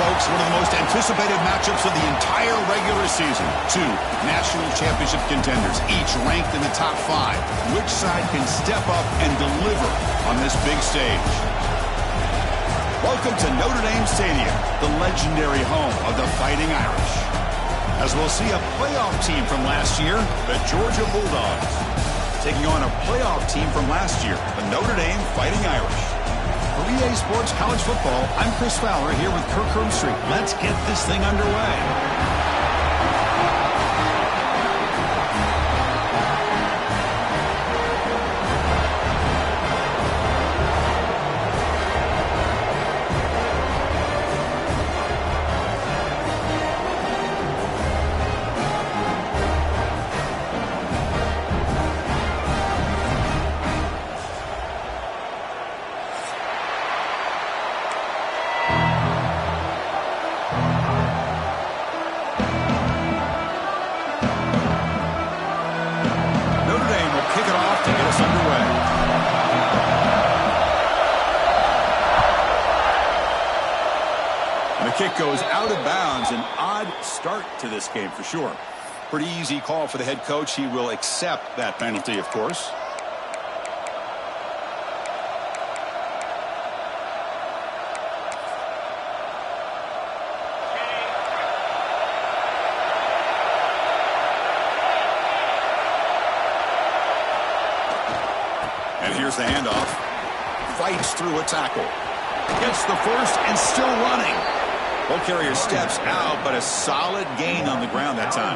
folks, one of the most anticipated matchups of the entire regular season. Two national championship contenders, each ranked in the top 5. Which side can step up and deliver on this big stage? Welcome to Notre Dame Stadium, the legendary home of the Fighting Irish. As we'll see a playoff team from last year, the Georgia Bulldogs, taking on a playoff team from last year, the Notre Dame Fighting Irish. For EA Sports College Football, I'm Chris Fowler here with Kirk Herbstreit. Let's get this thing underway. Kick goes out of bounds. An odd start to this game for sure. Pretty easy call for the head coach. He will accept that penalty, of course. And here's the handoff. Fights through a tackle. Gets the first and still running. Ball carrier steps out, but a solid gain on the ground that time.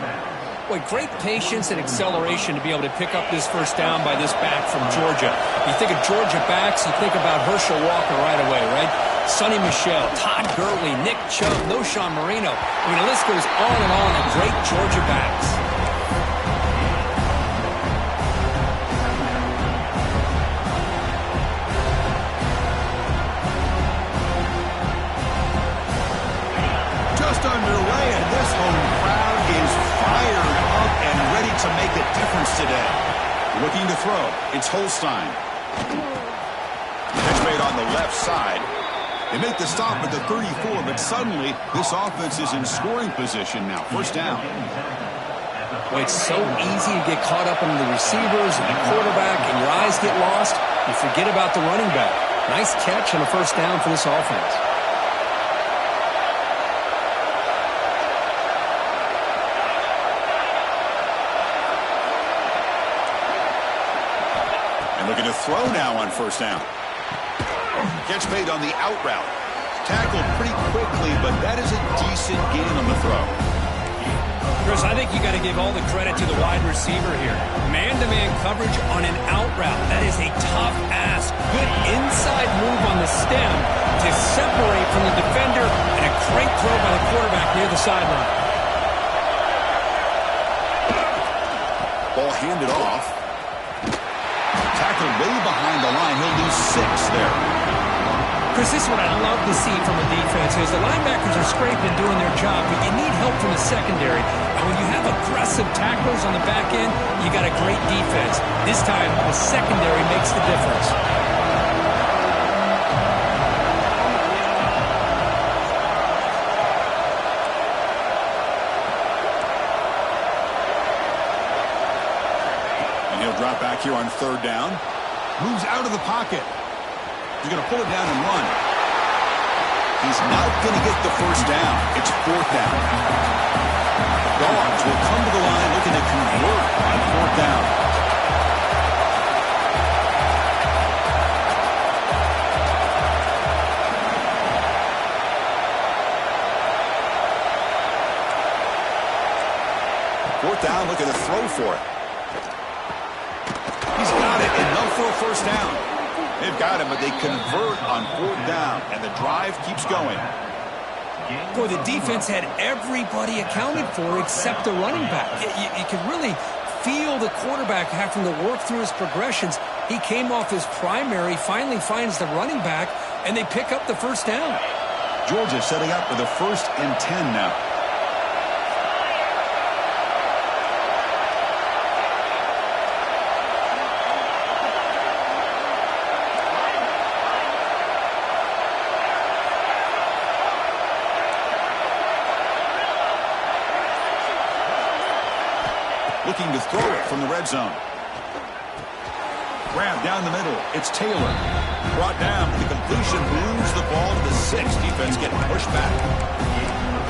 Boy, great patience and acceleration to be able to pick up this first down by this back from Georgia. You think of Georgia backs, you think about Herschel Walker right away, right? Sonny Michel, Todd Gurley, Nick Chubb, Noshawn Marino. I mean, the list goes on and on of great Georgia backs. Underway, and this home crowd is fired up and ready to make a difference today. Looking to throw, it's Holstein. Catch made on the left side. They make the stop at the 34, but suddenly this offense is in scoring position now. First down. Well, it's so easy to get caught up in the receivers and the quarterback, and your eyes get lost. You forget about the running back. Nice catch on a first down for this offense. Looking to throw now on first down. Catch made on the out route. Tackled pretty quickly, but that is a decent gain on the throw. Chris, I think you got to give all the credit to the wide receiver here. Man-to-man coverage on an out route. That is a tough ask. Good inside move on the stem to separate from the defender, and a great throw by the quarterback near the sideline. Ball handed off. Tackled way behind the line. He'll lose 6 there. Chris, this is what I love to see from a defense is the linebackers are scraping, doing their job, but you need help from the secondary. And when you have aggressive tacklers on the back end, you got a great defense. This time, the secondary makes the difference. Drop back here on third down. Moves out of the pocket. He's going to pull it down and run. He's not going to get the first down. It's fourth down. Dogs will come to the line looking to convert on fourth down. Fourth down, looking to throw for it. He's got it, enough for a first down. They've got him, but they convert on fourth down, and the drive keeps going. Boy, the defense had everybody accounted for except the running back. You could really feel the quarterback having to work through his progressions. He came off his primary, finally finds the running back, and they pick up the first down. Georgia setting up with a 1st and 10 now. looking to throw it from the red zone. Grab down the middle. It's Taylor. Brought down for the completion. Moves the ball to the 6. Defense getting pushed back.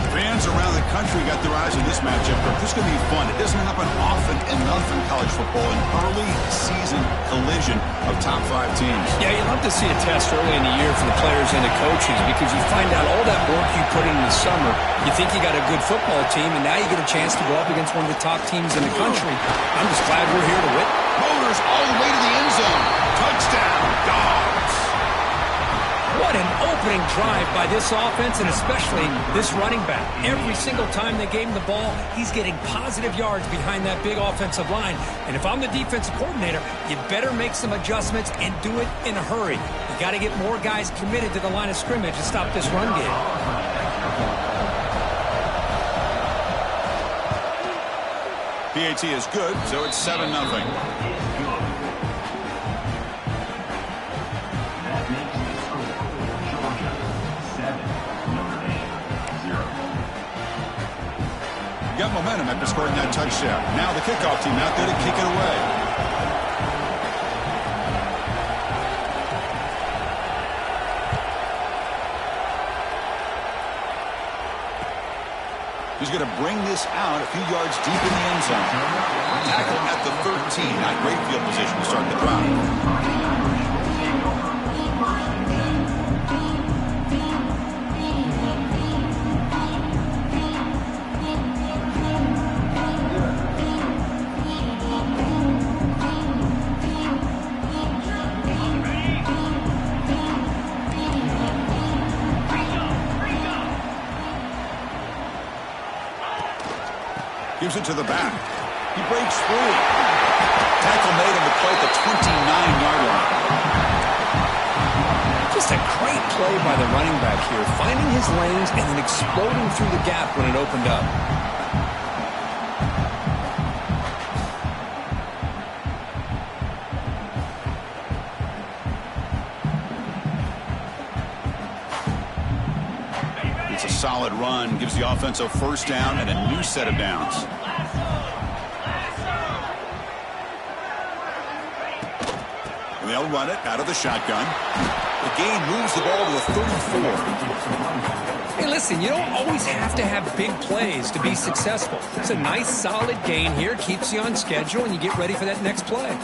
Fans around the country got their eyes on this matchup. This is going to be fun. It doesn't happen often enough in college football. An early season collision of top 5 teams. Yeah, you love to see a test early in the year for the players and the coaches because you find out all that work you put in the summer. You think you got a good football team, and now you get a chance to go up against one of the top teams in the country. I'm just glad we're here to win. Motors all the way to the end zone. Touchdown, Dogs. What an opening drive by this offense, and especially this running back. Every single time they gave him the ball, he's getting positive yards behind that big offensive line. And if I'm the defensive coordinator, you better make some adjustments and do it in a hurry. You got to get more guys committed to the line of scrimmage to stop this run game. PAT is good, so it's 7-0. Got momentum after scoring that touchdown. Now the kickoff team out there to kick it away. He's going to bring this out a few yards deep in the end zone. Tackle at the 13. Not great field position to start the drive. Gives it to the back. He breaks free. Tackle made on the play at the 29-yard line. Just a great play by the running back here, finding his lanes and then exploding through the gap when it opened up. It's a solid run, gives the offense a first down and a new set of downs. And they'll run it out of the shotgun. The gain moves the ball to the 34. Hey, listen, you don't always have to have big plays to be successful. It's a nice, solid gain here, keeps you on schedule, and you get ready for that next play.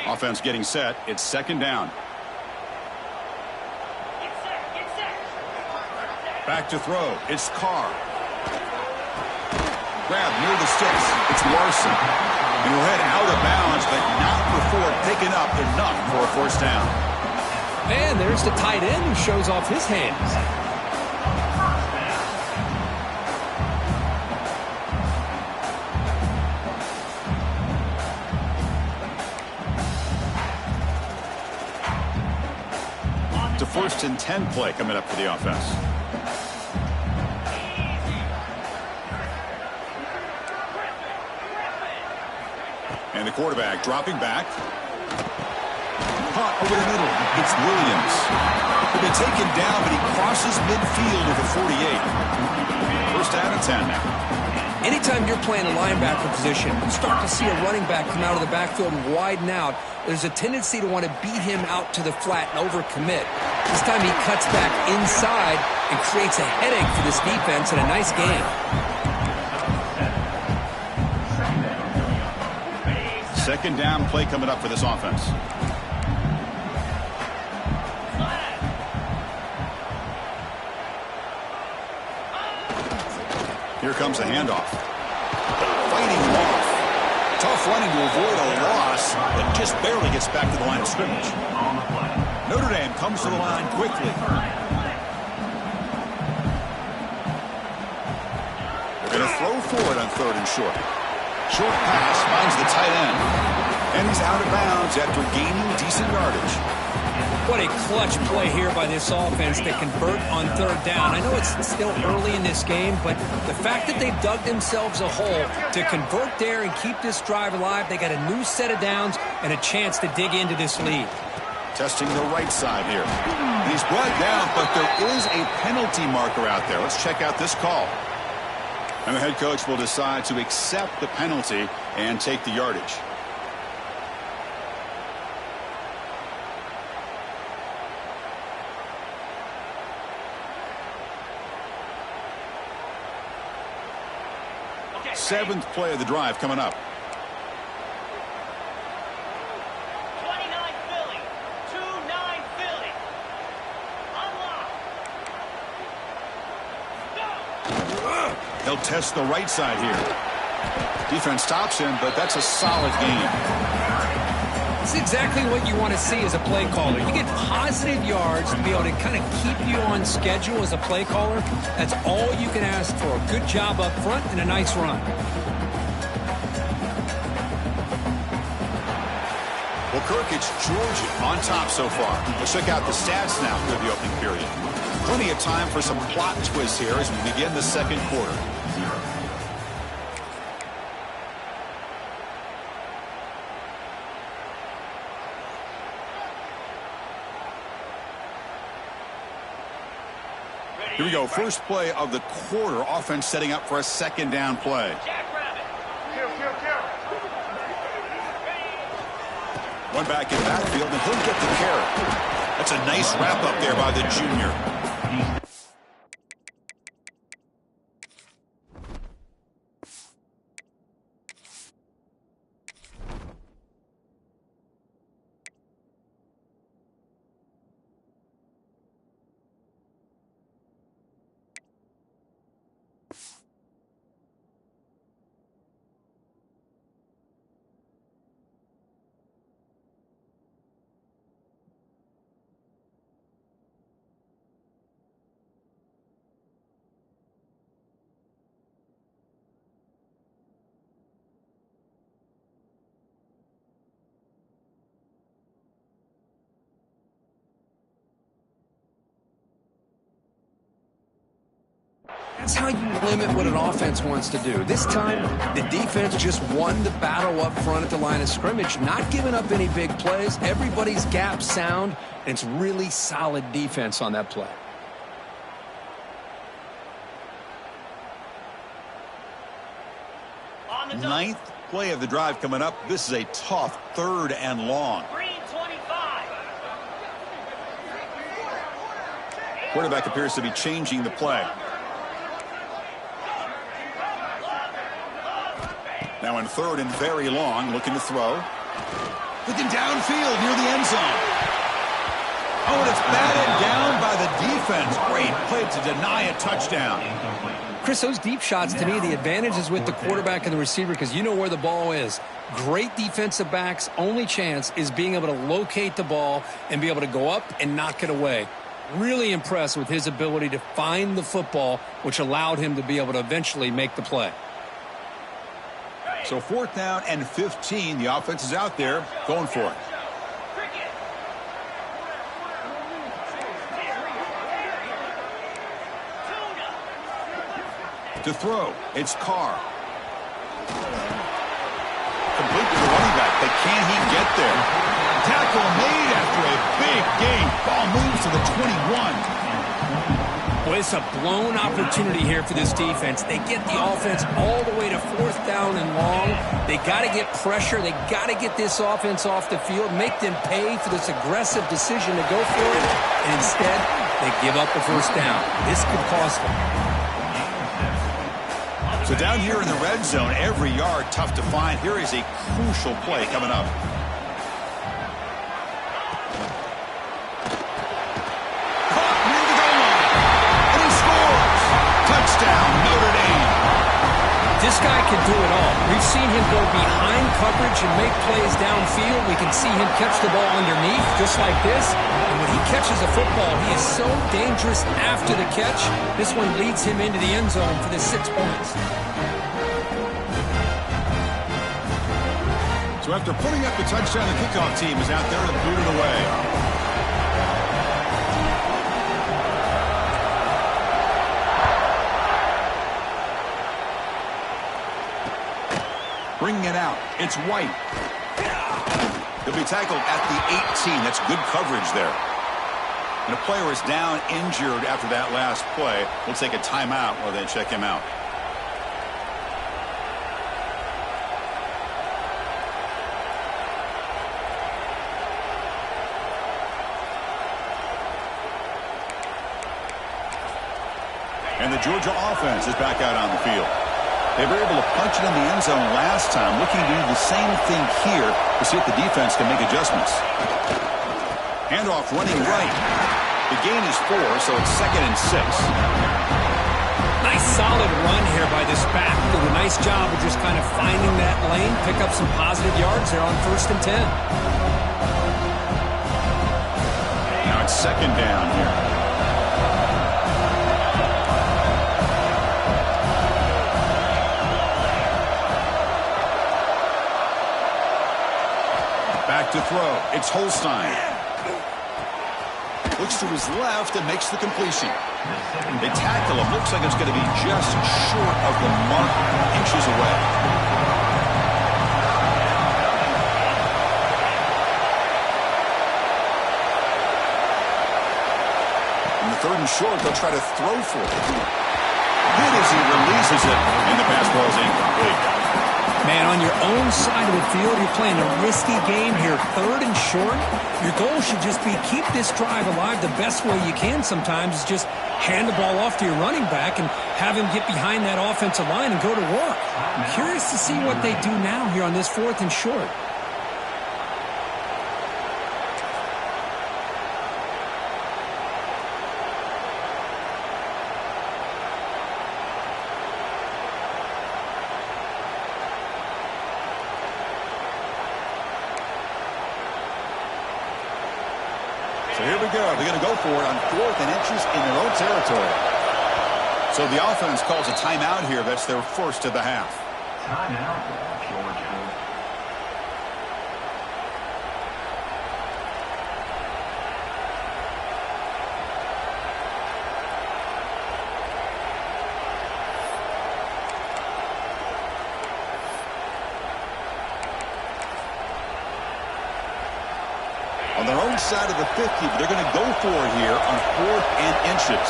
Offense getting set. It's second down. Back to throw. It's Carr. Grab near the sticks. It's Larson. And we'll head out of bounds, but not before picking up enough for a first down. And there's the tight end who shows off his hands. It's a 1st and 10 play coming up for the offense. And the quarterback dropping back. Caught over the middle. It's Williams. He'll be taken down, but he crosses midfield at the 48. First down and 10 now. Anytime you're playing a linebacker position, you start to see a running back come out of the backfield and widen out. There's a tendency to want to beat him out to the flat and overcommit. This time he cuts back inside and creates a headache for this defense and a nice game. Second down play coming up for this offense. Here comes a handoff. Fighting off. Tough running to avoid a loss, but just barely gets back to the line of scrimmage. Notre Dame comes to the line quickly. They're going to throw for it on 3rd and short. Short pass finds the tight end. And he's out of bounds after gaining decent yardage. What a clutch play here by this offense to convert on 3rd down. I know it's still early in this game, but the fact that they've dug themselves a hole to convert there and keep this drive alive, they got a new set of downs and a chance to dig into this lead. Testing the right side here. He's brought down, but there is a penalty marker out there. Let's check out this call. And the head coach will decide to accept the penalty and take the yardage. Seventh play of the drive coming up. 29 Philly. 2-9 Philly. Unlock. He'll test the right side here. Defense stops him, but that's a solid game. It's exactly what you want to see as a play caller. You get positive yards to be able to kind of keep you on schedule as a play caller. That's all you can ask for. A good job up front and a nice run. Well, Kirk, it's Georgia on top so far. Let's check out the stats now through the opening period. Plenty of time for some plot twists here as we begin the second quarter. Here we go. First play of the quarter. Offense setting up for a second down play. One back in the backfield, and he'll get the carry. That's a nice wrap up there by the junior. That's how you limit what an offense wants to do. This time, the defense just won the battle up front at the line of scrimmage, not giving up any big plays. Everybody's gap sound, and it's really solid defense on that play. Ninth play of the drive coming up. This is a tough third and long. Green 25. Quarterback appears to be changing the play. Now in third and very long, looking to throw. Looking downfield near the end zone. Oh, and it's batted down by the defense. Great play to deny a touchdown. Chris, those deep shots, to me, the advantage is with the quarterback and the receiver because you know where the ball is. Great defensive backs' only chance is being able to locate the ball and be able to go up and knock it away. Really impressed with his ability to find the football, which allowed him to be able to eventually make the play. So fourth down and 15. The offense is out there going for it. To throw, it's Carr. Complete to the running back, but can he get there? Tackle made after a big gain. Ball moves to the 21. Well, it's a blown opportunity here for this defense. They get the offense all the way to fourth down and long. They got to get pressure. They got to get this offense off the field, make them pay for this aggressive decision to go for it. And instead, they give up the first down. This could cost them. So down here in the red zone, every yard tough to find. Here is a crucial play coming up. Caught near the goal line. And he scores. Touchdown, Notre Dame. This guy can do it all. We've seen him go behind coverage and make plays downfield. We can see him catch the ball underneath, just like this. And when he catches a football, he is so dangerous after the catch. This one leads him into the end zone for the 6 points. So after putting up the touchdown, the kickoff team is out there to boot it away. Bringing it out, it's White. The He'll be tackled at the 18. That's good coverage there. And a player is down injured after that last play. We'll take a timeout while they check him out. And the Georgia offense is back out on the field. They were able to punch it in the end zone last time, looking to do the same thing here to see if the defense can make adjustments. Handoff running right. The gain is 4, so it's 2nd and 6. Nice solid run here by this back. Did a nice job of just kind of finding that lane, pick up some positive yards there on 1st and 10. Now it's 2nd down here. Back to throw. It's Holstein. Looks to his left and makes the completion. They tackle him. Looks like it's going to be just short of the mark, inches away. In the 3rd and short, they'll try to throw for it. Good as he releases it, and the pass ball is incomplete. Man, on your own side of the field, you're playing a risky game here. 3rd and short. Your goal should just be keep this drive alive the best way you can sometimes is just hand the ball off to your running back and have him get behind that offensive line and go to work. I'm curious to see what they do now here on this 4th and short. So here we go. They're going to go for it on 4th and inches in their own territory. So the offense calls a timeout here. That's their first of the half. Timeout, Georgia. On their own side of the 50, but they're going to go for it here on 4th and inches.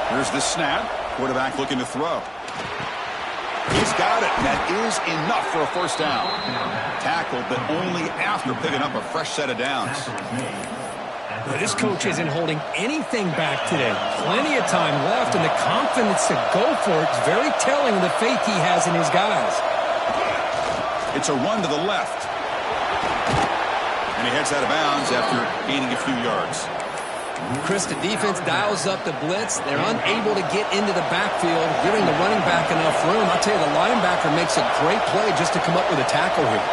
Here's the snap. Quarterback looking to throw. He's got it. That is enough for a 1st down. Tackled, but only after picking up a fresh set of downs. Well, this coach isn't holding anything back today. Plenty of time left, and the confidence to go for it is very telling of the faith he has in his guys. It's a run to the left. And he heads out of bounds after gaining a few yards. Chris, the defense dials up the blitz. They're unable to get into the backfield, giving the running back enough room. I'll tell you, the linebacker makes a great play just to come up with a tackle here.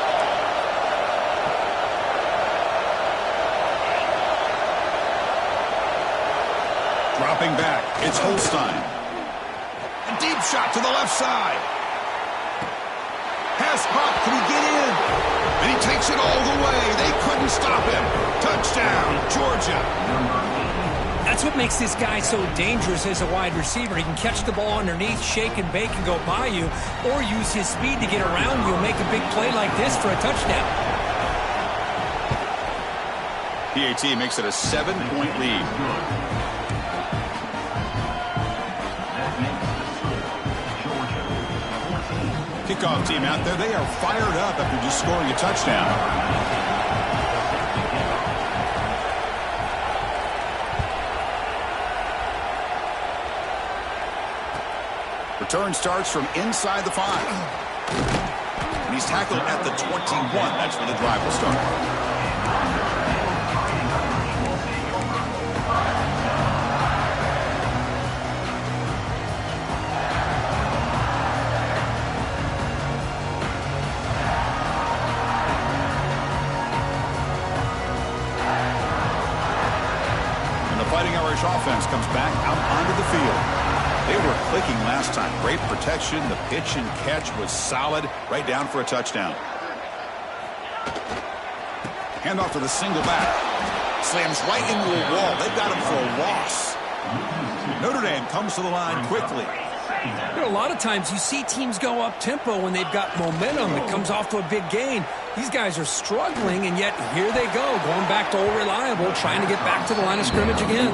Dropping back, it's Holstein. A deep shot to the left side. Pass pop, can he get in? And he takes it all the way. They couldn't stop him. Touchdown, Georgia. That's what makes this guy so dangerous as a wide receiver. He can catch the ball underneath, shake and bake and go by you, or use his speed to get around you and make a big play like this for a touchdown. PAT makes it a 7-point lead. Kickoff team out there, they are fired up after just scoring a touchdown. Return starts from inside the 5. And he's tackled at the 21. That's where the drive will start. Fighting Irish offense comes back out onto the field. They were clicking last time. Great protection. The pitch and catch was solid. Right down for a touchdown. Handoff to the single back. Slams right into a wall. They've got him for a loss. Notre Dame comes to the line quickly. You know, a lot of times you see teams go up-tempo when they've got momentum that comes off to a big gain. These guys are struggling, and yet here they go, going back to old reliable, trying to get back to the line of scrimmage again.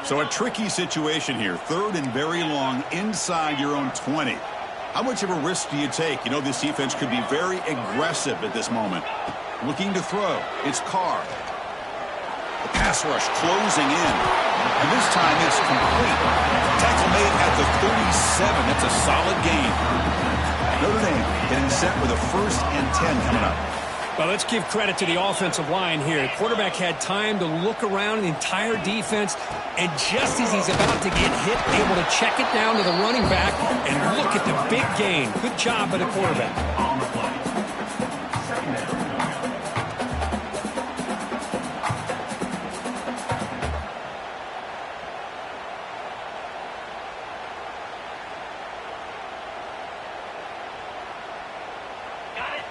So a tricky situation here. Third and very long inside your own 20. How much of a risk do you take? You know, this defense could be very aggressive at this moment. Looking to throw. It's Carr. The pass rush closing in. And this time it's complete. Tackle made at the 37. That's a solid gain. Notre Dame getting set with a 1st and 10 coming up. Well, let's give credit to the offensive line here. The quarterback had time to look around the entire defense, and just as he's about to get hit, able to check it down to the running back, and look at the big gain. Good job by the quarterback. On the play. Second down.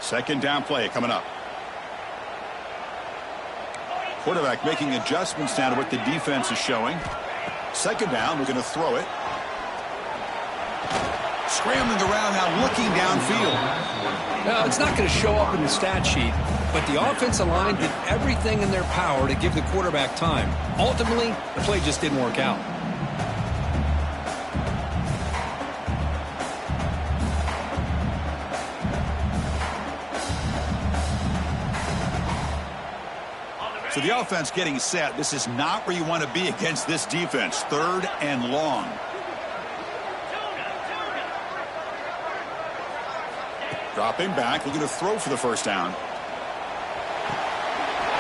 Second down play coming up. Quarterback making adjustments now to what the defense is showing. Second down, we're going to throw it. Scrambling around now, looking downfield. Now, it's not going to show up in the stat sheet, but the offensive line did everything in their power to give the quarterback time. Ultimately, the play just didn't work out. So the offense getting set. This is not where you want to be against this defense. Third and long. Dropping back, looking to throw for the first down.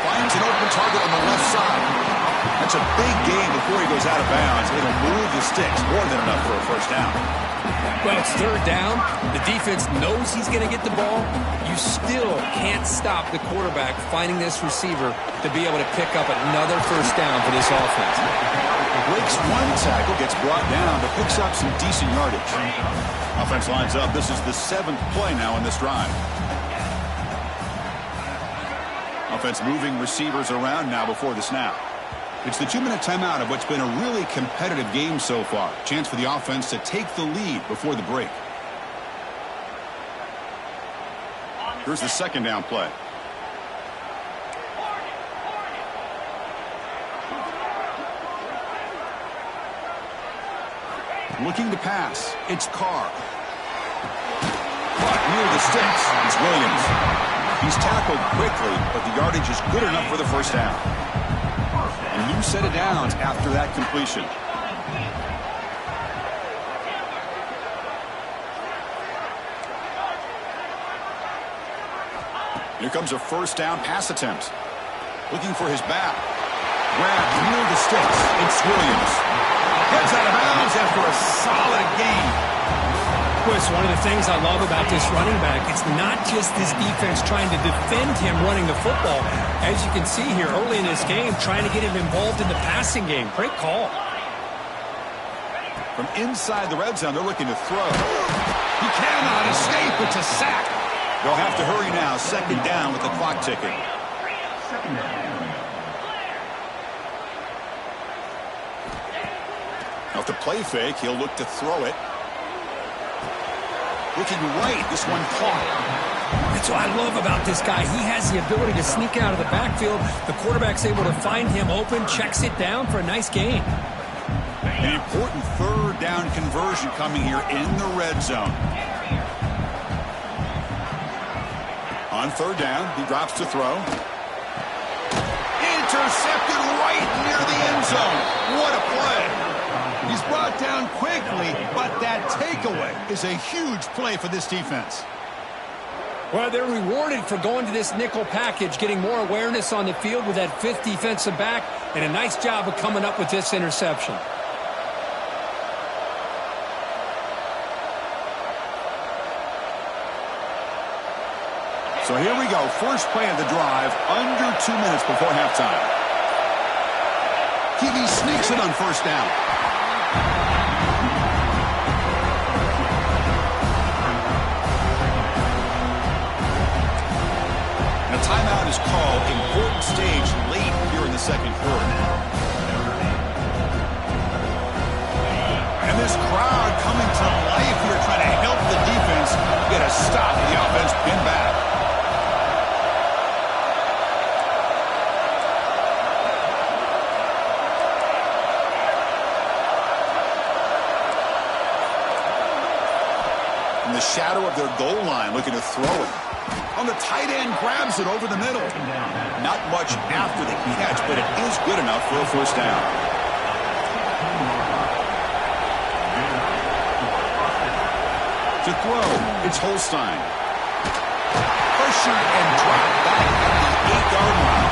Finds an open target on the left side. That's a big gain before he goes out of bounds. It'll move the sticks, more than enough for a first down. Well, it's third down. The defense knows he's going to get the ball. You still can't stop the quarterback finding this receiver to be able to pick up another first down for this offense. Breaks one tackle, gets brought down, but picks up some decent yardage. Offense lines up. This is the 7th play now in this drive. Offense moving receivers around now before the snap. It's the 2-minute timeout of what's been a really competitive game so far. Chance for the offense to take the lead before the break. Here's the second down play. Looking to pass. It's Carr. Caught near the sticks. It's Williams. He's tackled quickly, but the yardage is good enough for the first down. A new set of downs after that completion. Here comes a first down pass attempt. Looking for his back. Grabbed near the sticks. It's Williams. Gets out of bounds after a solid gain. Well, it's one of the things I love about this running back. It's not just this defense trying to defend him running the football. As you can see here early in this game, trying to get him involved in the passing game. Great call. From inside the red zone, they're looking to throw. He cannot escape. It's a sack. They'll have to hurry now. Second down with the clock ticking. Second down. Off the play fake, he'll look to throw it. Looking right, this one caught. That's what I love about this guy. He has the ability to sneak out of the backfield. The quarterback's able to find him open, checks it down for a nice gain. An important third down conversion coming here in the red zone. On third down, he drops to throw. Intercepted right near the end zone. What a play. He's brought down quickly, but that takeaway is a huge play for this defense. Well, they're rewarded for going to this nickel package, getting more awareness on the field with that 5th defensive back, and a nice job of coming up with this interception. So here we go. First play of the drive, under 2 minutes before halftime. He sneaks it on first down. And a timeout is called. Important stage late here in the second quarter. And this crowd coming to life here trying to help the defense get a stop. The offense pinned back. In the shadow of their goal line, looking to throw it. On the tight end, grabs it over the middle. Not much after the catch, but it is good enough for a first down. To throw, it's Holstein. Pressured and dropped back at the 8-yard line.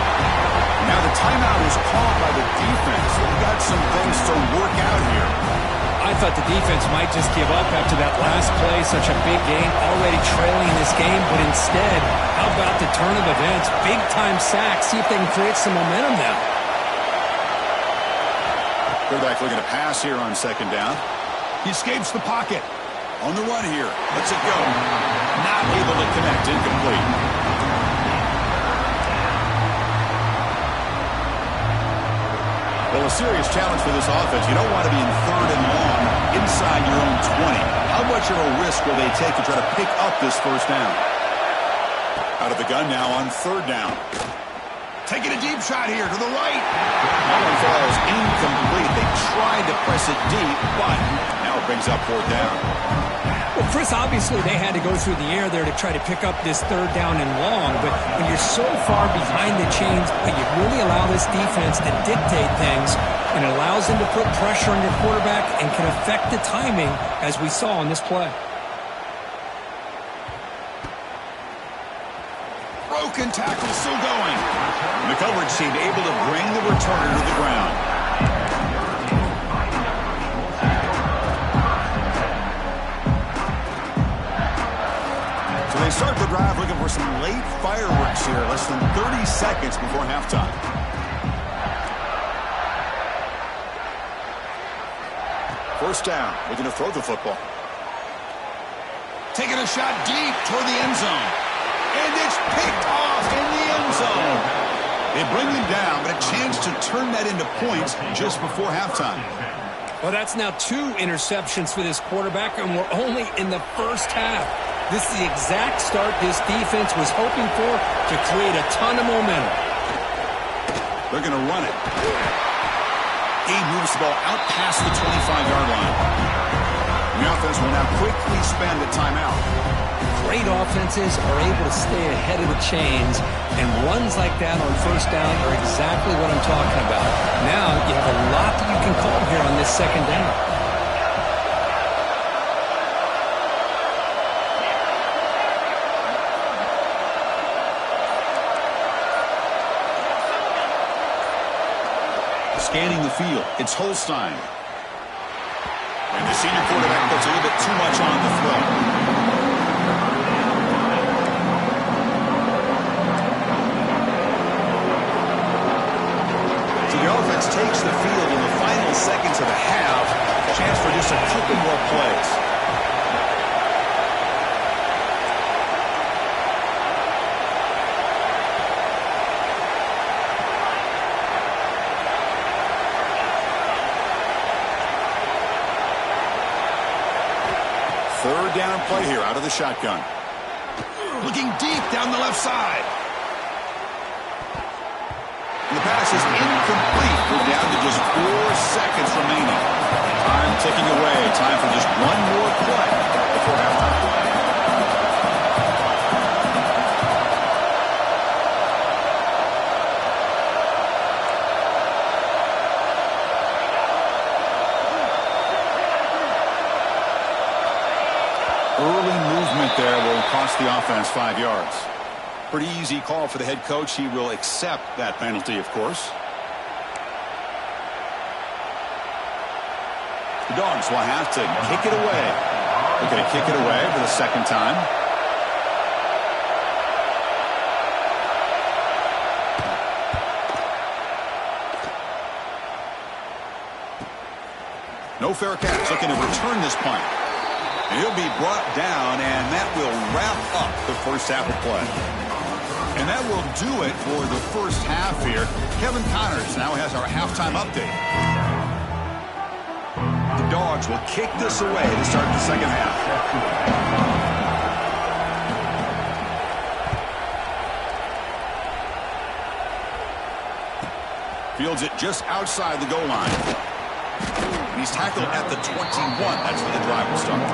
Now the timeout is called by the defense. They've got some things to work out here. I thought the defense might just give up after that last play, such a big game, already trailing this game, but instead, how about the turn of events? Big-time sack. See if they can create some momentum now. Quarterback looking to pass here on second down. He escapes the pocket. On the run here. Lets it go. Not able to connect. Incomplete. Well, a serious challenge for this offense. You don't want to be in third and long inside your own 20. How much of a risk will they take to try to pick up this first down? Out of the gun now on third down. Taking a deep shot here to the right. That one falls incomplete. They tried to press it deep, but now it brings up fourth down. Well, Chris, obviously they had to go through the air there to try to pick up this third down and long, but when you're so far behind the chains, you really allow this defense to dictate things, and it allows them to put pressure on your quarterback and can affect the timing, as we saw in this play. Broken tackle still going. The coverage team able to bring the returner to the ground. So they start the drive looking for some late fireworks here. Less than 30 seconds before halftime. First down. Looking to throw the football. Taking a shot deep toward the end zone. And it's picked off in the end zone. They bring him down, but a chance to turn that into points just before halftime. Well, that's now 2 interceptions for this quarterback, and we're only in the first half. This is the exact start this defense was hoping for to create a ton of momentum. They're going to run it. He moves the ball out past the 25-yard line. The offense will now quickly spend the timeout. Great offenses are able to stay ahead of the chains, and runs like that on first down are exactly what I'm talking about. Now you have a lot that you can call here on this second down. Scanning the field, it's Holstein. And the senior quarterback puts a little bit too much on the throw. Takes the field in the final seconds of the half. A chance for just a couple more plays. Third down play here out of the shotgun. Looking deep down the left side. The pass is incomplete. We're down to just 4 seconds remaining. Time ticking away. Time for just one more play before halftime. Early movement there will cost the offense 5 yards. Pretty easy call for the head coach. He will accept that penalty, of course. The Dogs will have to kick it away. They're going to kick it away for the second time. No fair catch. Looking to return this punt. And he'll be brought down, and that will wrap up the first half of play. And that will do it for the first half here. Kevin Connors now has our halftime update. The Dogs will kick this away to start the second half. Fields it just outside the goal line. He's tackled at the 21. That's where the drive will start.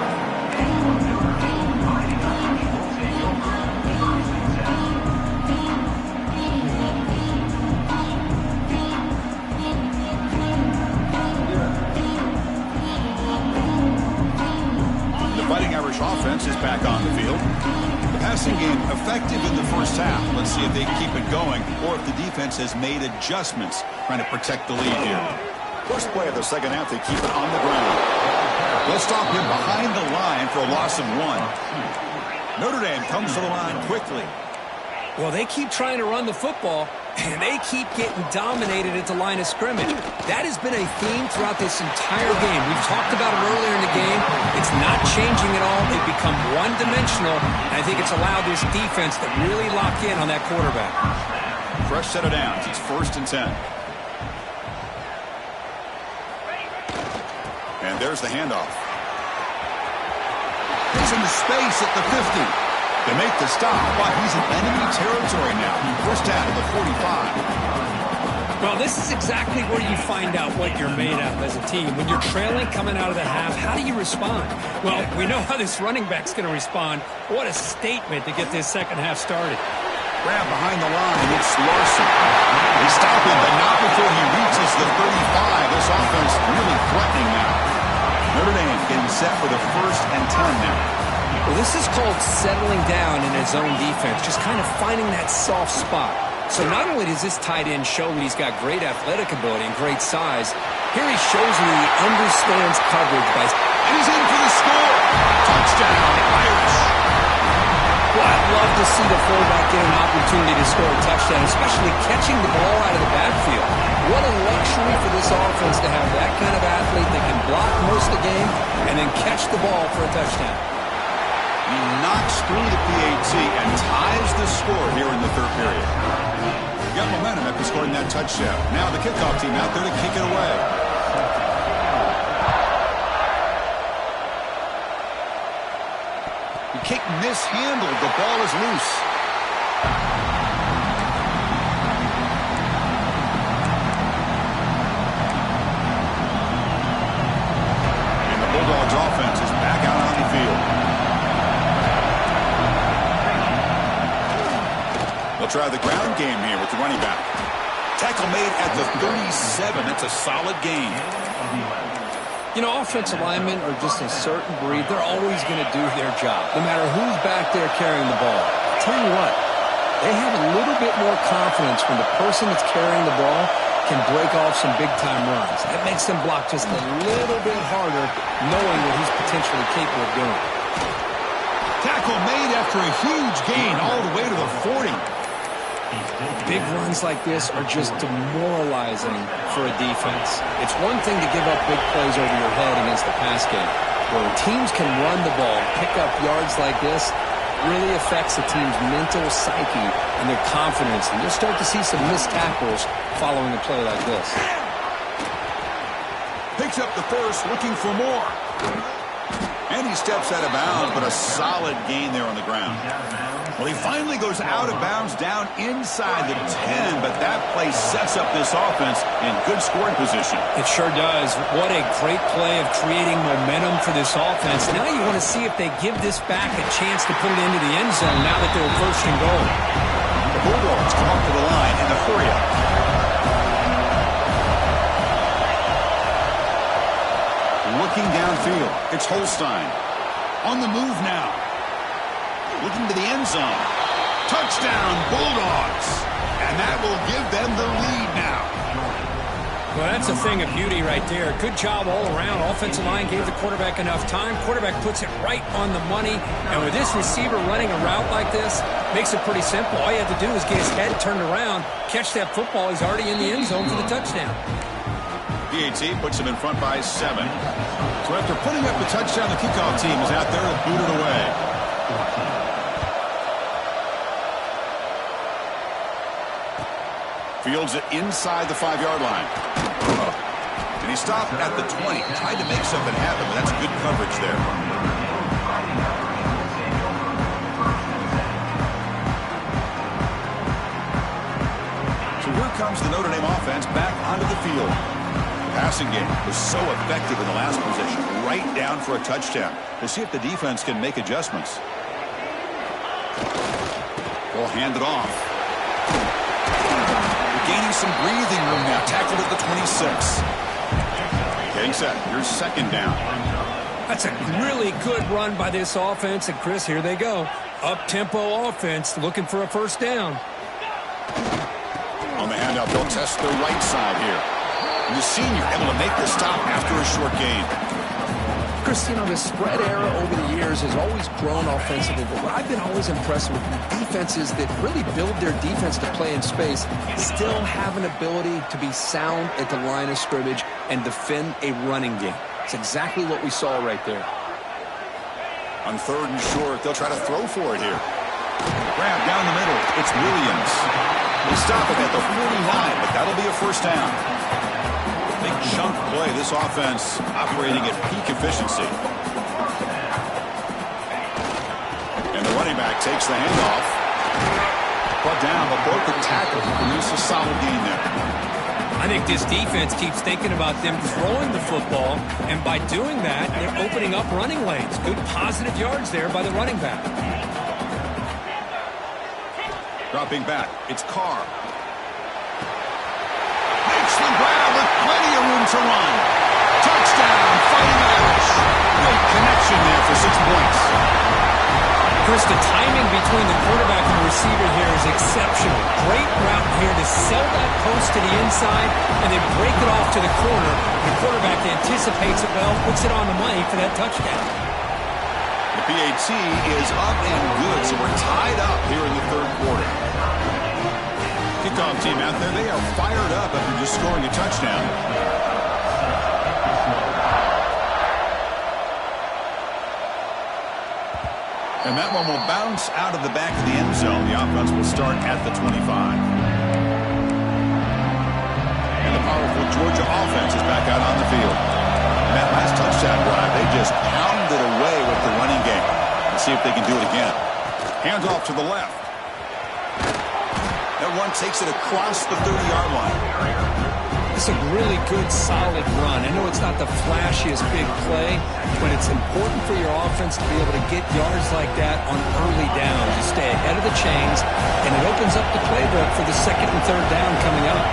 Offense is back on the field. The passing game effective in the first half. Let's see if they keep it going or if the defense has made adjustments trying to protect the lead here. First play of the second half, they keep it on the ground. They'll stop him behind the line for a loss of 1. Notre Dame comes to the line quickly. Well, they keep trying to run the football, and they keep getting dominated at the line of scrimmage. That has been a theme throughout this entire game. We've talked about it earlier in the game. It's not changing at all. They've become one-dimensional, and I think it's allowed this defense to really lock in on that quarterback. Fresh set of downs. It's 1st and 10. And there's the handoff. He's into space at the 50. They make the stop, but he's in enemy territory now. First down at the 45. Well, this is exactly where you find out what you're made of as a team. When you're trailing coming out of the half, how do you respond? Well, we know how this running back's going to respond. What a statement to get this second half started. Grab behind the line. It's Larson. They stop him, but not before he reaches the 35. This offense really threatening now. Notre Dame getting set for the 1st and 10 now. Well, this is called settling down in his own defense, just kind of finding that soft spot. So not only does this tight end show that he's got great athletic ability and great size, here he shows me he understands coverage by... And he's in for the score! Touchdown, Irish! Well, I'd love to see the fullback get an opportunity to score a touchdown, especially catching the ball out of the backfield. What a luxury for this offense to have that kind of athlete that can block most of the game and then catch the ball for a touchdown. He knocks through the PAT and ties the score here in the 3rd period. Got momentum after scoring that touchdown. Now the kickoff team out there to kick it away. The kick mishandled. The ball is loose. And the Bulldogs offense is back out on the field. They'll try the ground game here with the running back. Tackle made at the 37. That's a solid gain. You know, offensive linemen are just a certain breed. They're always going to do their job, no matter who's back there carrying the ball. I'll tell you what, they have a little bit more confidence when the person that's carrying the ball can break off some big-time runs. That makes them block just a little bit harder, knowing what he's potentially capable of doing. Tackle made after a huge gain all the way to the 40. Big runs like this are just demoralizing for a defense. It's one thing to give up big plays over your head against the pass game. Where teams can run the ball, pick up yards like this, really affects the team's mental psyche and their confidence. And you'll start to see some missed tackles following a play like this. Picks up the first, looking for more. And he steps out of bounds, but a solid gain there on the ground. Well, he finally goes out of bounds down inside the 10, but that play sets up this offense in good scoring position. It sure does. What a great play of creating momentum for this offense. Now you want to see if they give this back a chance to put it into the end zone now that they're 1st and goal. The Bulldogs come up to the line in a hurry-up. Looking downfield, it's Holstein. On the move now. Looking to the end zone. Touchdown, Bulldogs. And that will give them the lead now. Well, that's a thing of beauty right there. Good job all around. Offensive line gave the quarterback enough time. Quarterback puts it right on the money. And with this receiver running a route like this, makes it pretty simple. All you have to do is get his head turned around, catch that football. He's already in the end zone for the touchdown. PAT puts them in front by 7. So after putting up the touchdown, the kickoff team is out there to boot it away. Fields it inside the 5-yard line. And he stopped at the 20. Tried to make something happen, but that's good coverage there. So here comes the Notre Dame offense back onto the field. The passing game was so effective in the last possession, right down for a touchdown. We'll see if the defense can make adjustments. They'll hand it off. They're gaining some breathing room now. Tackled at the 26. Getting set. Here's second down. That's a really good run by this offense. And, Chris, here they go. Up-tempo offense looking for a first down. On the handout, they'll test the right side here. And the senior able to make the stop after a short gain. Chris, you know, the spread era over the years has always grown offensively, but what I've been always impressed with defenses that really build their defense to play in space still have an ability to be sound at the line of scrimmage and defend a running game. It's exactly what we saw right there. On 3rd and short, they'll try to throw for it here. Grab down the middle. It's Williams. They stop it at the 49, but that'll be a first down. Big chunk play. This offense operating at peak efficiency. And the running back takes the handoff. Brought down, but broke the tackle to produce a solid gain there. I think this defense keeps thinking about them throwing the football, and by doing that, they're opening up running lanes. Good positive yards there by the running back. Dropping back, it's Carr. Makes the grab with plenty of room to run. Touchdown, Fighting Irish. Great connection there for 6 points. Chris, the timing between the quarterback and the receiver here is exceptional. Great route here to sell that post to the inside and then break it off to the corner. The quarterback anticipates it well, puts it on the money for that touchdown. The PAT is up and good, so we're tied up here in the 3rd quarter. Kickoff team out there, they are fired up after just scoring a touchdown. And that one will bounce out of the back of the end zone. The offense will start at the 25. And the powerful Georgia offense is back out on the field. And that last touchdown drive, they just pounded away with the running game. Let's see if they can do it again. Hands off to the left. That one takes it across the 30-yard line. It's a really good, solid run. I know it's not the flashiest big play, but it's important for your offense to be able to get yards like that on early downs. You stay ahead of the chains, and it opens up the playbook for the 2nd and 3rd down coming up.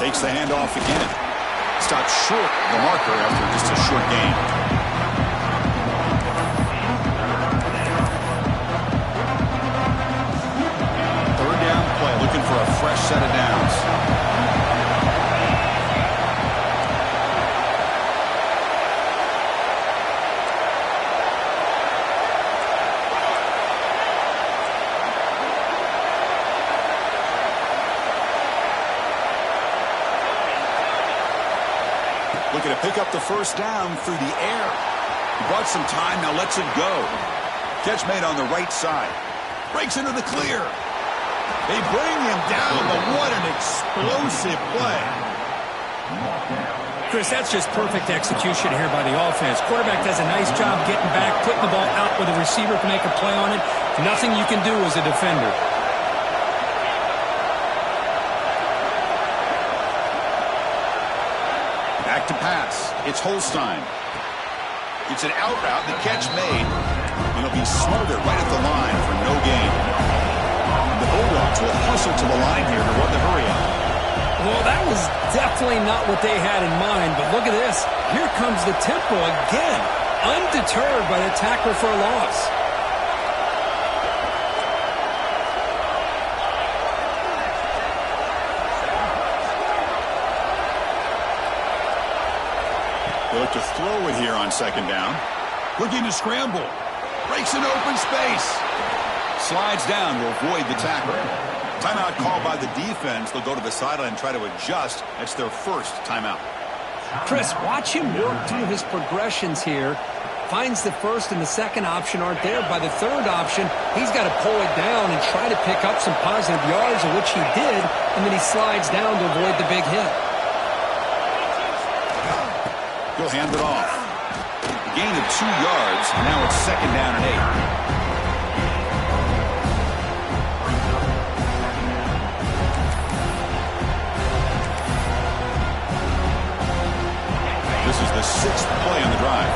Takes the handoff again. Stops short of the marker after just a short gain. Looking for a fresh set of downs. Looking to pick up the first down through the air. He bought some time, now lets it go. Catch made on the right side. Breaks into the clear. They bring him down, but what an explosive play. Chris, that's just perfect execution here by the offense. Quarterback does a nice job getting back, putting the ball out where the receiver can make a play on it. Nothing you can do as a defender. Back to pass. It's Holstein. It's an out route. The catch made. It'll be smothered right at the line for no gain. The Bulldogs will hustle to the line here to run the hurry up. Well, that was definitely not what they had in mind, but look at this. Here comes the tempo again, undeterred by the tackler for a loss. They look to throw it here on 2nd down. Looking to scramble. Breaks an open space. Slides down to avoid the tackle. Timeout called by the defense. They'll go to the sideline and try to adjust. That's their first timeout. Chris, watch him work through his progressions here. Finds the first and the second option aren't there. By the third option, he's got to pull it down and try to pick up some positive yards, of which he did, and then he slides down to avoid the big hit. He'll hand it off. A gain of 2 yards. Now it's 2nd down and 8. This is the 6th play on the drive.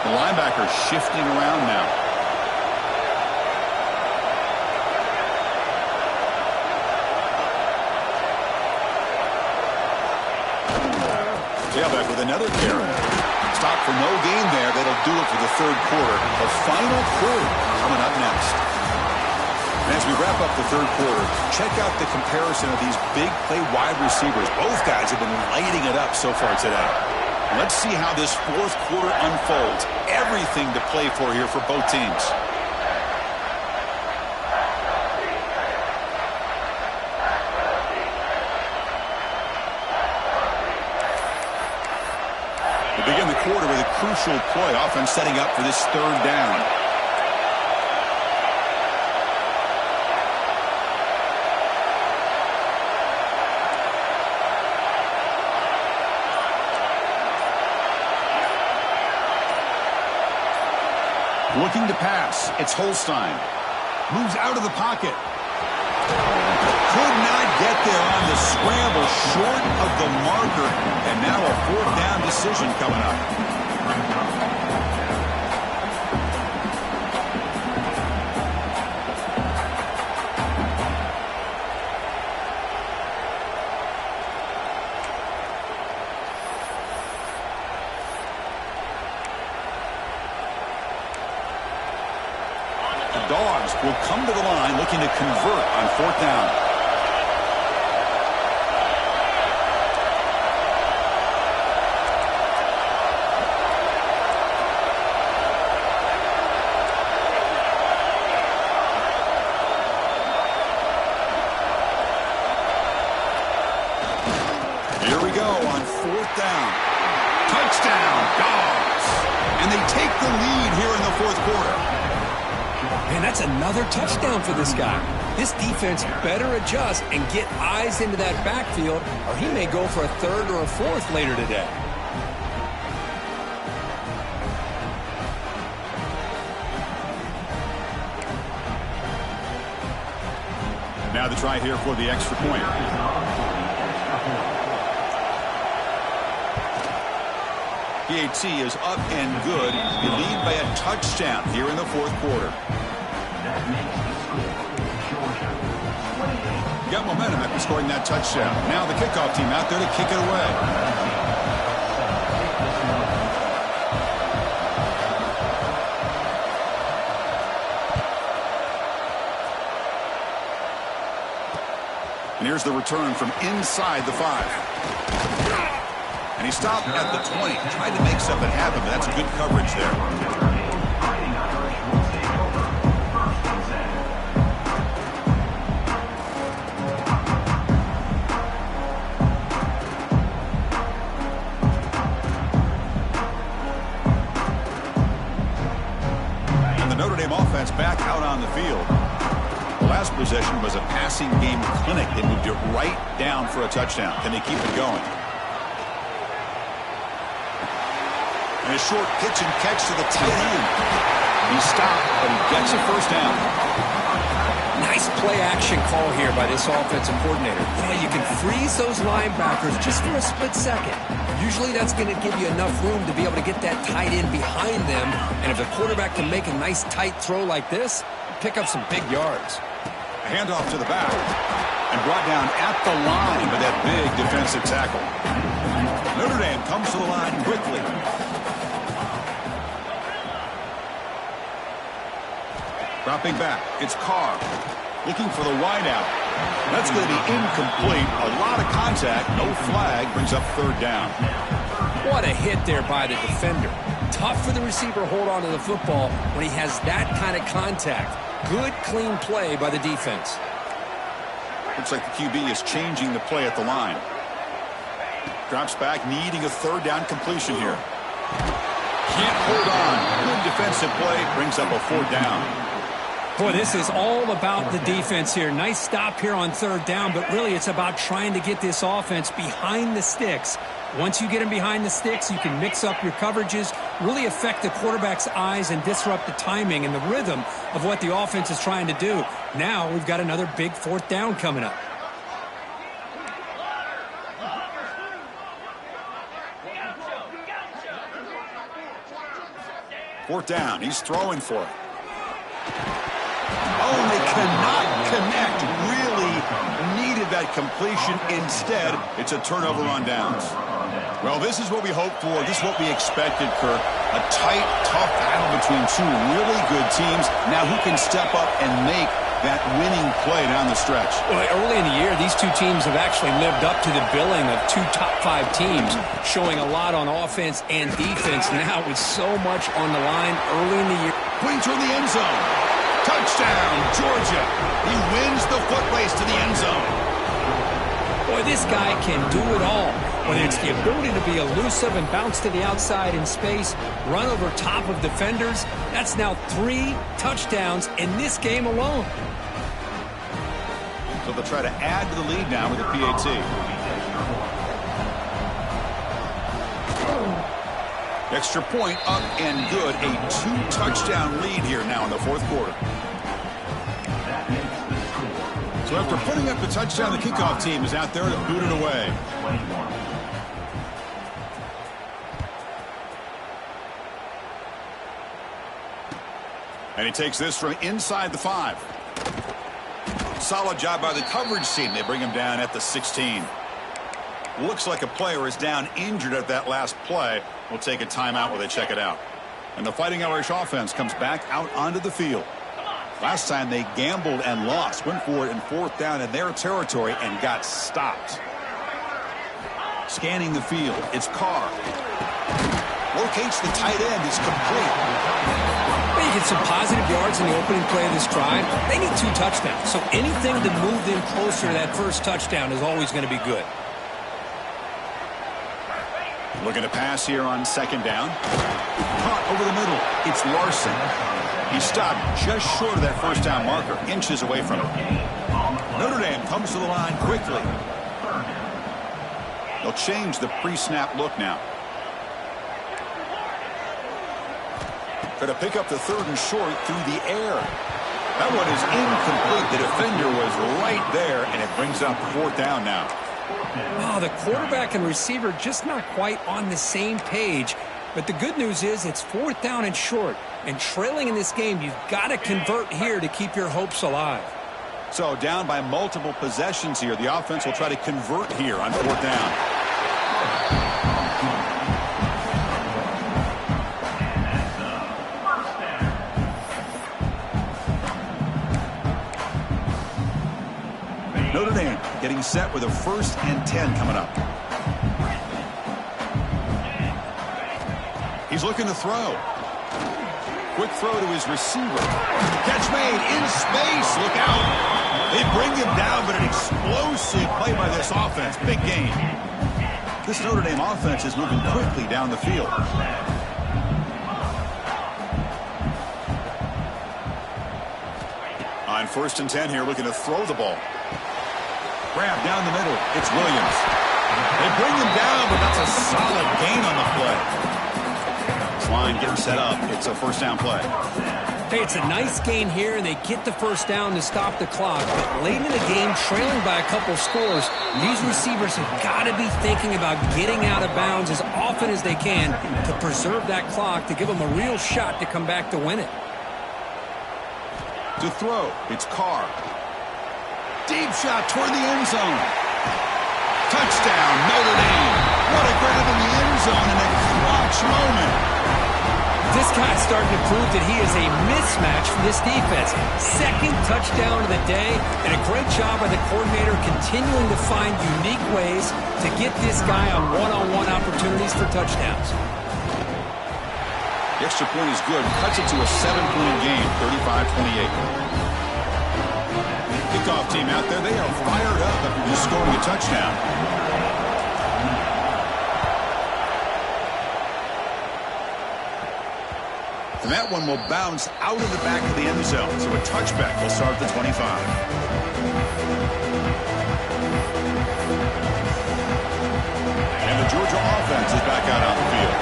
The linebacker shifting around now. Tailback with another carry. Stop for no gain there. That'll do it for the 3rd quarter. The final quarter coming up next. And as we wrap up the 3rd quarter, check out the comparison of these big play wide receivers. Both guys have been lighting it up so far today. Let's see how this 4th quarter unfolds. Everything to play for here for both teams. We begin the quarter with a crucial play. Offense setting up for this 3rd down. Looking to pass. It's Holstein. Moves out of the pocket. Could not get there on the scramble, short of the marker. And now a 4th down decision coming up. Dogs will come to the line looking to convert on 4th down. Here we go on 4th down. Touchdown, Dogs. And they take the lead here in the 4th quarter. Man, that's another touchdown for this guy. This defense better adjust and get eyes into that backfield, or he may go for a 3rd or a 4th later today. Now the try here for the extra point. PAT is up and good. You lead by a touchdown here in the 4th quarter. Got momentum after scoring that touchdown. Now the kickoff team out there to kick it away. And here's the return from inside the 5. And he stopped at the 20. Tried to make something happen, but that's good coverage there. Notre Dame offense back out on the field. The last possession was a passing game clinic. They moved it right down for a touchdown. Can they keep it going? And a short pitch and catch to the tight end. He stopped, but he gets a 1st down. Nice play action call here by this offensive coordinator. You can freeze those linebackers just for a split second. Usually that's going to give you enough room to be able to get that tight end behind them. And if the quarterback can make a nice tight throw like this, pick up some big yards. A handoff to the back. And brought down at the line by that big defensive tackle. Notre Dame comes to the line quickly. Dropping back. It's Carr. Looking for the wideout. That's going to be incomplete. A lot of contact. No flag. Brings up third down. What a hit there by the defender. Tough for the receiver to hold on to the football when he has that kind of contact. Good, clean play by the defense. Looks like the QB is changing the play at the line. Drops back, needing a third down completion here. Can't hold on. Good defensive play. Brings up a fourth down. Boy, this is all about the defense here. Nice stop here on third down, but really it's about trying to get this offense behind the sticks. Once you get them behind the sticks, you can mix up your coverages, really affect the quarterback's eyes and disrupt the timing and the rhythm of what the offense is trying to do. Now we've got another big fourth down coming up. Fourth down. He's throwing for it. Oh, they cannot connect. Really needed that completion. Instead, it's a turnover on downs. Well, this is what we hoped for. This is what we expected, Kirk. A tight, tough battle between two really good teams. Now who can step up and make that winning play down the stretch? Well, early in the year, these two teams have actually lived up to the billing of two top-5 teams, showing a lot on offense and defense. Now with so much on the line early in the year. Wings toward the end zone. Touchdown, Georgia. He wins the foot race to the end zone. Boy, this guy can do it all. Whether it's the ability to be elusive and bounce to the outside in space, run over top of defenders, that's now 3 touchdowns in this game alone. So they'll try to add to the lead now with a PAT. Extra point up and good. A 2-touchdown lead here now in the fourth quarter. So after putting up the touchdown, the kickoff team is out there to boot it away. And he takes this from inside the 5. Solid job by the coverage team. They bring him down at the 16. Looks like a player is down injured at that last play. We'll take a timeout while they check it out. And the Fighting Irish offense comes back out onto the field. Last time they gambled and lost. Went for it in fourth down in their territory and got stopped. Scanning the field. It's Carr. Locates the tight end. It's complete. They get some positive yards in the opening play of this drive. They need 2 touchdowns. So anything to move them closer to that first touchdown is always going to be good. Looking to pass here on second down. Caught over the middle. It's Larson. He stopped just short of that first down marker, inches away from it. Notre Dame comes to the line quickly. They'll change the pre-snap look now. Try to pick up the third and short through the air. That one is incomplete. The defender was right there, and it brings up fourth down now. Oh, the quarterback and receiver just not quite on the same page. But the good news is it's fourth down and short. And trailing in this game, you've got to convert here to keep your hopes alive. So down by multiple possessions here. The offense will try to convert here on fourth down. Notre Dame getting set with a 1st and 10 coming up. He's looking to throw. Quick throw to his receiver. Catch made in space. Look out. They bring him down, but an explosive play by this offense. Big game. This Notre Dame offense is moving quickly down the field. On 1st and 10 here, looking to throw the ball. Grab down the middle. It's Williams. They bring him down, but that's a solid gain on the play. This line getting set up. It's a first down play. Hey, it's a nice gain here, and they get the first down to stop the clock. But late in the game, trailing by a couple scores, these receivers have got to be thinking about getting out of bounds as often as they can to preserve that clock, to give them a real shot to come back to win it. To throw, it's Carr. Deep shot toward the end zone. Touchdown, Notre Dame. What a grab in the end zone in a clutch moment. This guy's starting to prove that he is a mismatch for this defense. Second touchdown of the day, and a great job by the coordinator continuing to find unique ways to get this guy on one-on-one opportunities for touchdowns. The extra point is good. Cuts it to a 7-point game, 35-28. Kickoff team out there, they are fired up after just scoring a touchdown. And that one will bounce out of the back of the end zone. So a touchback will start at the 25. And the Georgia offense is back out on the field.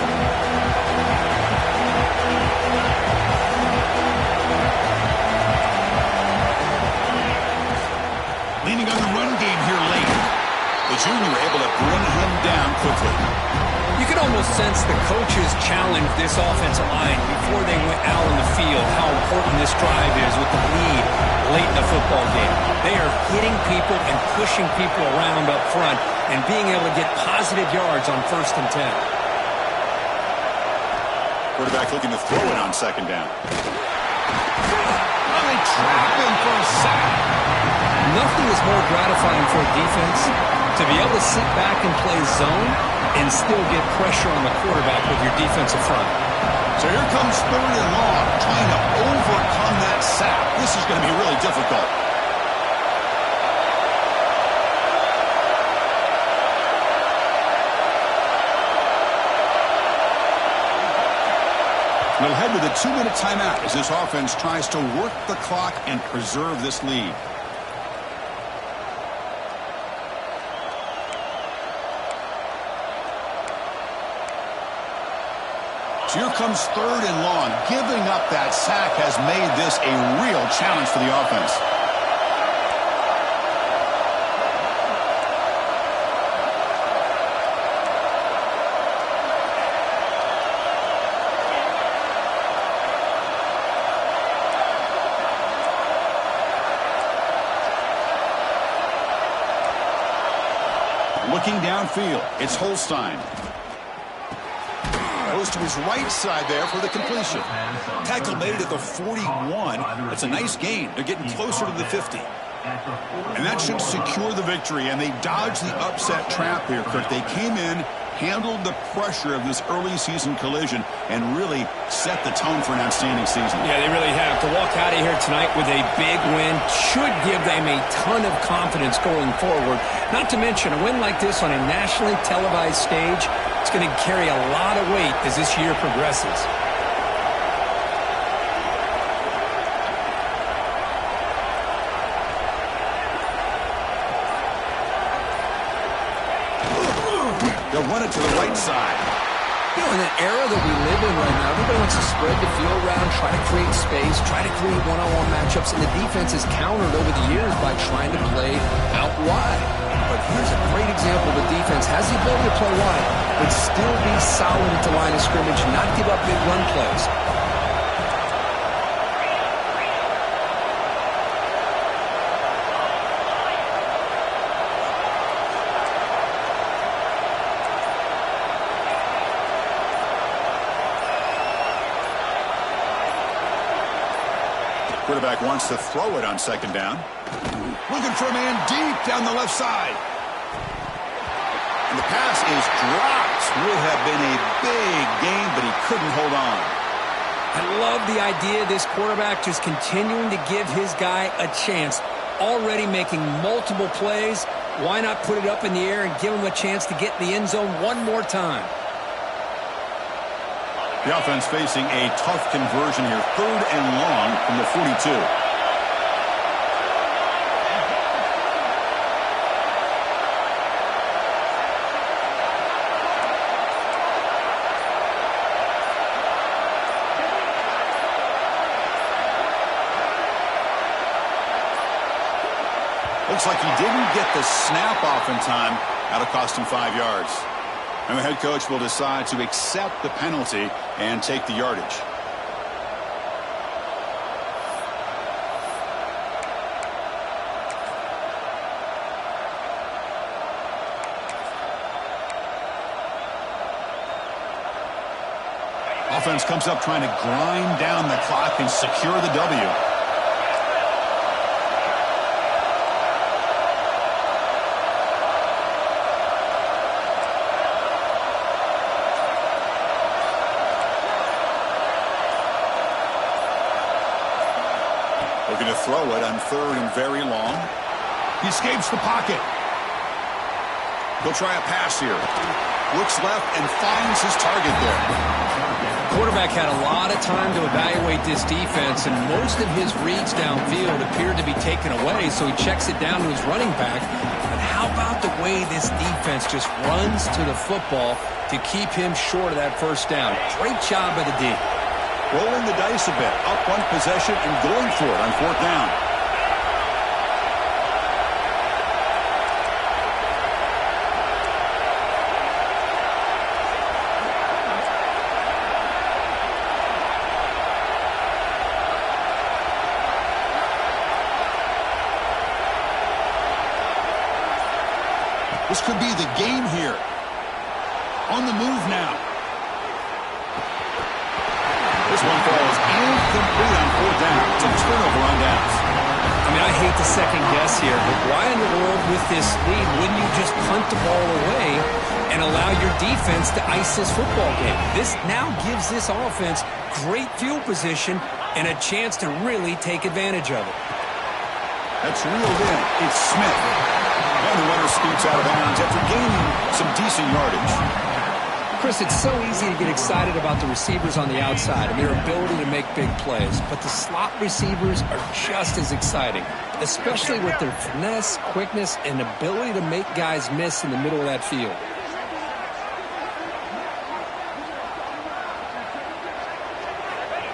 Leaning on the run game here late. The junior able to bring him down quickly. You can almost sense the coaches challenge this offensive line before they went out on the field, how important this drive is with the lead late in the football game. They are hitting people and pushing people around up front and being able to get positive yards on 1st and 10. Quarterback looking to throw it on 2nd down. Oh, they trap him for a sack. Nothing is more gratifying for a defense to be able to sit back and play zone and still get pressure on the quarterback with your defensive front. So here comes 3rd and long, trying to overcome that sack. This is going to be really difficult. We'll head to the 2-minute timeout as this offense tries to work the clock and preserve this lead. So here comes 3rd and long. Giving up that sack has made this a real challenge for the offense. Looking downfield, it's Holstein. Goes to his right side there for the completion. Tackle made it at the 41. That's a nice gain. They're getting closer to the 50. And that should secure the victory. And they dodged the upset trap here, Kurt. They came in, handled the pressure of this early season collision, and really set the tone for an outstanding season. Yeah, they really have. To walk out of here tonight with a big win should give them a ton of confidence going forward. Not to mention, a win like this on a nationally televised stage, it's going to carry a lot of weight as this year progresses. They'll run it to the right side. You know, in an era that we live in right now, everybody wants to spread the field around, try to create space, try to create one-on-one matchups, and the defense is countered over the years by trying to play out wide. But here's a great example. The defense has the ability to play wide, but still be solid at the line of scrimmage, not give up big run plays. Quarterback wants to throw it on 2nd down. Looking for a man deep down the left side. And the pass is dropped. Would have been a big gain, but he couldn't hold on. I love the idea of this quarterback just continuing to give his guy a chance. Already making multiple plays. Why not put it up in the air and give him a chance to get in the end zone one more time? The offense facing a tough conversion here. 3rd and long from the 42. Looks like he didn't get the snap off in time. That'll cost him 5 yards. And the head coach will decide to accept the penalty and take the yardage. offense comes up trying to grind down the clock and secure the W. Looking to throw it on 3rd and very long. He escapes the pocket. He'll try a pass here. Looks left and finds his target there. Quarterback had a lot of time to evaluate this defense, and most of his reads downfield appeared to be taken away, so he checks it down to his running back. But how about the way this defense just runs to the football to keep him short of that first down? Great job by the D. Rolling the dice a bit. Up one possession and going for it on 4th down. This could be the game here. On the move now. This one falls incomplete on 4th down. It's a turnover on downs. I mean, I hate to second guess here, but why in the world with this lead wouldn't you just punt the ball away and allow your defense to ice this football game? This now gives this offense great field position and a chance to really take advantage of it. That's reeled in. It's Smith. And the runner scoots out of bounds after gaining some decent yardage. Chris, it's so easy to get excited about the receivers on the outside and their ability to make big plays, but the slot receivers are just as exciting, especially with their finesse, quickness, and ability to make guys miss in the middle of that field.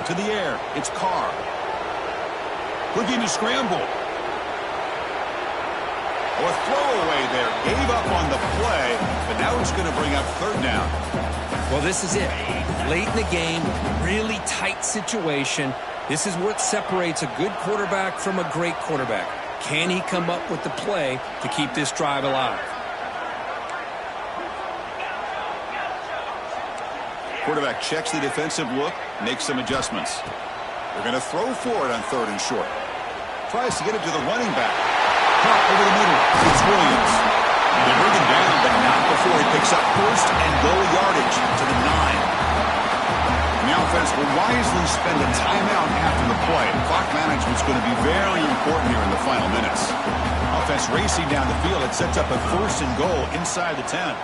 To the air, it's Carr. Looking to scramble. A throwaway there. Gave up on the play, but now it's going to bring up 3rd down. Well, this is it. Late in the game, really tight situation. This is what separates a good quarterback from a great quarterback. Can he come up with the play to keep this drive alive? Quarterback checks the defensive look, makes some adjustments. They're going to throw for it on 3rd and short. Tries to get it to the running back. Caught over the middle. It's Williams. They bring him down, but not before he picks up 1st and goal yardage to the 9. And the offense will wisely spend a timeout after the play. Clock management is going to be very important here in the final minutes. Offense racing down the field. It sets up a 1st and goal inside the 10.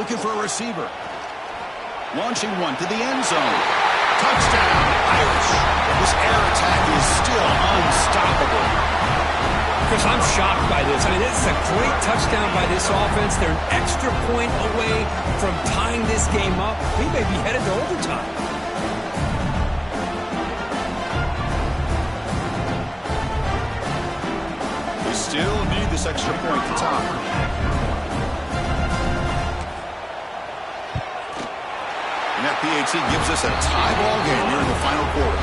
Looking for a receiver. Launching one to the end zone. Touchdown, Irish. This air attack is still unstoppable. Chris, I'm shocked by this. I mean, this is a great touchdown by this offense. They're an extra point away from tying this game up. We may be headed to overtime. We still need this extra point to top. And that PAT gives us a tie ball game here in the final quarter.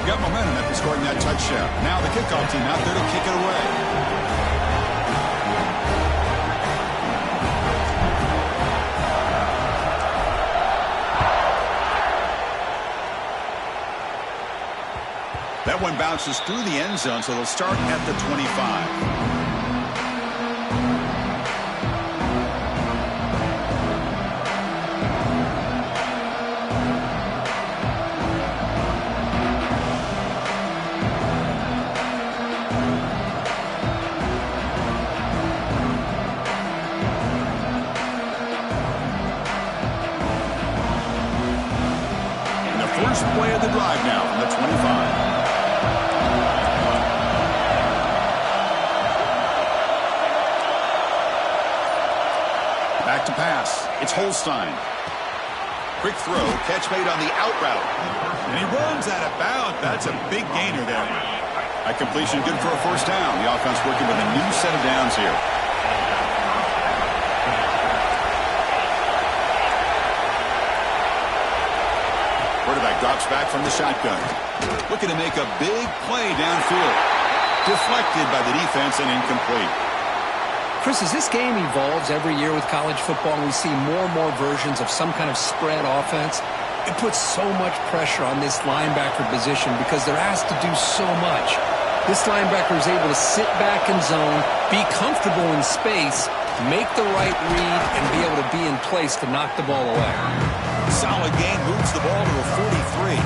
We got momentum after scoring that touchdown. Now the kickoff team out there to kick it away. That one bounces through the end zone, so they'll start at the 25. And the first play of the drive now from the 25. Back to pass. It's Holstein. Quick throw. Catch made on the out route. And he runs out of bounds. That's a big gainer there. That completion good for a 1st down. The offense working with a new set of downs here. Drops back from the shotgun. Looking to make a big play downfield. Deflected by the defense and incomplete. Chris, as this game evolves every year with college football and we see more and more versions of some kind of spread offense, it puts so much pressure on this linebacker position because they're asked to do so much. This linebacker is able to sit back in zone, be comfortable in space, make the right read, and be able to be in place to knock the ball away. Solid gain, moves the ball to a 43.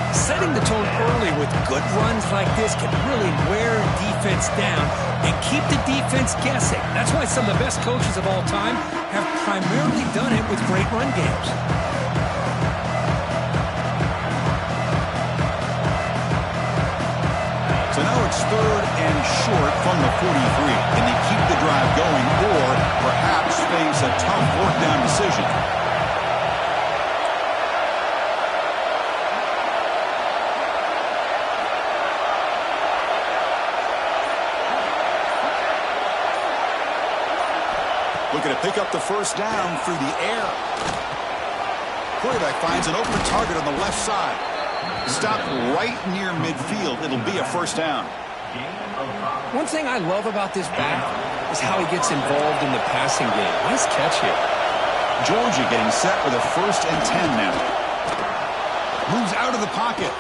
Setting the tone early with good runs like this can really wear a defense down and keep the defense guessing. That's why some of the best coaches of all time have primarily done it with great run games. So now it's 3rd and short from the 43. Can they keep the drive going or perhaps face a tough fourth down decision? Looking to pick up the first down through the air. Quarterback finds an open target on the left side. Stopped right near midfield. It'll be a first down. One thing I love about this back is how he gets involved in the passing game. Nice catch here. Georgia getting set with a 1st and 10 now. Moves out of the pocket.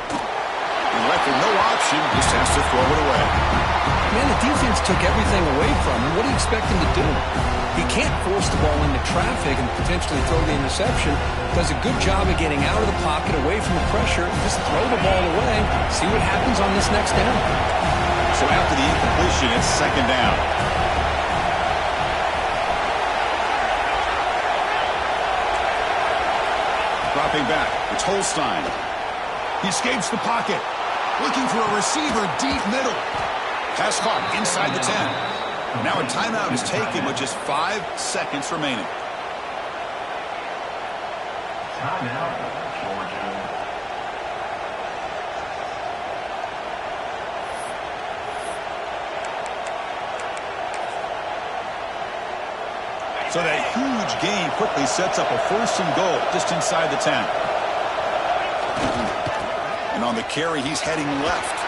And left with no option, just has to throw it away. Man, the defense took everything away from him. What do you expect him to do? He can't force the ball into traffic and potentially throw the interception. Does a good job of getting out of the pocket, away from the pressure, just throw the ball away, see what happens on this next down. So after the incompletion, it's 2nd down. Dropping back, it's Holstein. He escapes the pocket. Looking for a receiver deep middle. Pass caught inside the 10. Now a timeout is taken with just 5 seconds remaining. Timeout, Georgia. So that huge gain quickly sets up a 1st and goal just inside the 10. And on the carry, he's heading left.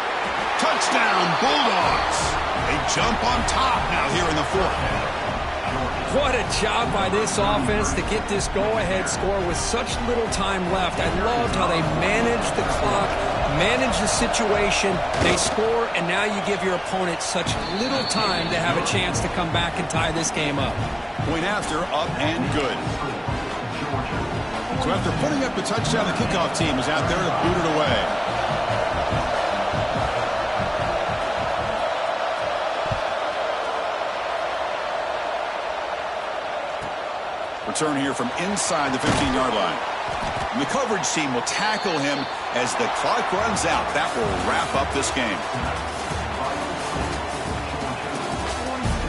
Touchdown, Bulldogs. They jump on top now here in the 4th. What a job by this offense to get this go-ahead score with such little time left. I loved how they managed the clock, managed the situation. They score, and now you give your opponent such little time to have a chance to come back and tie this game up. Point after, up and good. So after putting up the touchdown, the kickoff team is out there to boot it away. Return here from inside the 15-yard line. And the coverage team will tackle him as the clock runs out. That will wrap up this game.